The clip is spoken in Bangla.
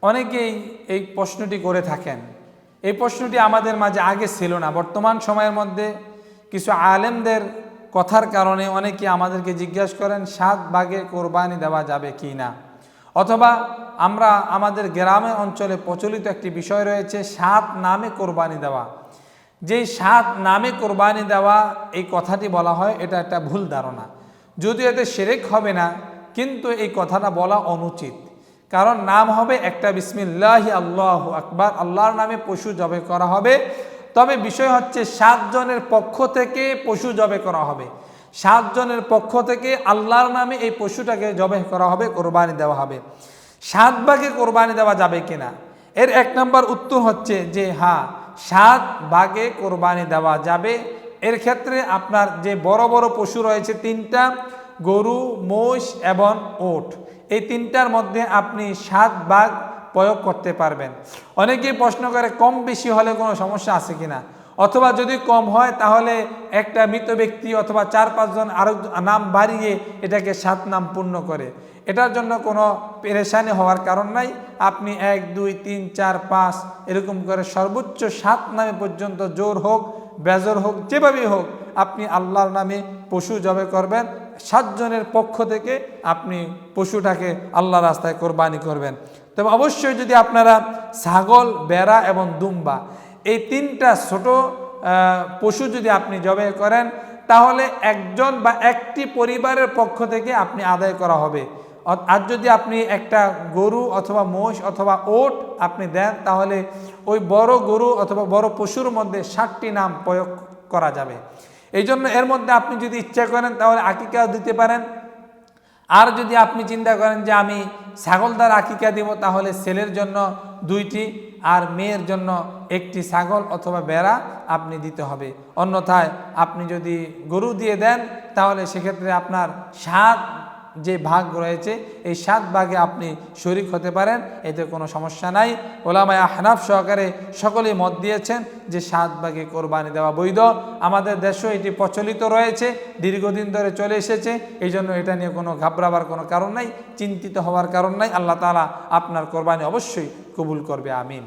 অনেকেই এই প্রশ্নটি করে থাকেন। এই প্রশ্নটি আমাদের মাঝে আগে ছিল না, বর্তমান সময়ের মধ্যে কিছু আলেমদের কথার কারণে অনেকে আমাদেরকে জিজ্ঞাসা করেন 7 ভাগে কোরবানি দেওয়া যাবে কি না, অথবা আমরা আমাদের গ্রামের অঞ্চলে প্রচলিত একটি বিষয় রয়েছে 7 নামে কোরবানি দেওয়া। যেই 7 নামে কোরবানি দেওয়া এই কথাটি বলা হয়, এটা একটা ভুল ধারণা। যদিও এতে শিরক হবে না, কিন্তু এই কথাটা বলা অনুচিত। কারণ নাম হবে একটা বিসমিল্লাহি আল্লাহু আকবার, আল্লাহর নামে পশু জবে করা হবে। তবে বিষয় হচ্ছে 7 জনের পক্ষ থেকে পশু জবে করা হবে, 7 জনের পক্ষ থেকে আল্লাহর নামে এই পশুটাকে জবে করা হবে, কোরবানি দেওয়া হবে। 7 ভাগে কোরবানি দেওয়া যাবে কিনা, এর 1 নম্বর উত্তর হচ্ছে যে হ্যাঁ, 7 ভাগে কোরবানি দেওয়া যাবে। এর ক্ষেত্রে আপনার যে বড় বড় পশু রয়েছে 3টা, গরু, মোষ এবং ওট, এই 3টার মধ্যে আপনি 7 ভাগ প্রয়োগ করতে পারবেন। অনেকেই প্রশ্ন করে কম বেশি হলে কোনো সমস্যা আছে কিনা, অথবা যদি কম হয় তাহলে একটা মৃত ব্যক্তি অথবা 4-5 জন আরো নাম বাড়িয়ে এটাকে 7 নাম পূর্ণ করে। এটার জন্য কোনো পেরেশানি হওয়ার কারণ নাই। আপনি 1, 2, 3, 4, 5 এরকম করে সর্বোচ্চ 7 নামে পর্যন্ত, জোর হোক বেজোর হোক যেভাবেই হোক, আপনি আল্লাহর নামে পশু জবে করবেন। 7 জনের পক্ষ থেকে আপনি পশুটাকে আল্লাহর রাস্তায় কোরবানি করবেন। তবে অবশ্যই যদি আপনারা ছাগল, ভেড়া এবং দুম্বা এই 3টা ছোট পশু যদি আপনি জবে করেন, তাহলে একজন বা একটি পরিবারের পক্ষ থেকে আপনি আদায় করা হবে। আর যদি আপনি একটা গরু অথবা মোষ অথবা ওট আপনি দেন, তাহলে ওই বড় গরু অথবা বড় পশুর মধ্যে 7টি নাম প্রয়োগ করা যাবে। এই জন্য এর মধ্যে আপনি যদি ইচ্ছা করেন তাহলে আকিকাও দিতে পারেন। আর যদি আপনি চিন্তা করেন যে আমি ছাগল দ্বারা আকিকা দিব, তাহলে ছেলের জন্য 2টি আর মেয়ের জন্য 1টি ছাগল অথবা ভেড়া আপনি দিতে হবে। অন্যথায় আপনি যদি গরু দিয়ে দেন, তাহলে সেক্ষেত্রে আপনার 7 যে ভাগ রয়েছে এই 7 ভাগে আপনি শরীক হতে পারেন, এতে কোনো সমস্যা নাই। ওলামায়ে আহনাফ সহকারে সকলেই মত দিয়েছেন যে 7 ভাগে কোরবানি দেওয়া বৈধ। আমাদের দেশেও এটি প্রচলিত রয়েছে, দীর্ঘদিন ধরে চলে এসেছে। এই জন্য এটা নিয়ে কোনো ঘাবড়াবার কোনো কারণ নাই, চিন্তিত হওয়ার কারণ নাই। আল্লাহ তাআলা আপনার কোরবানি অবশ্যই কবুল করবে, আমিন।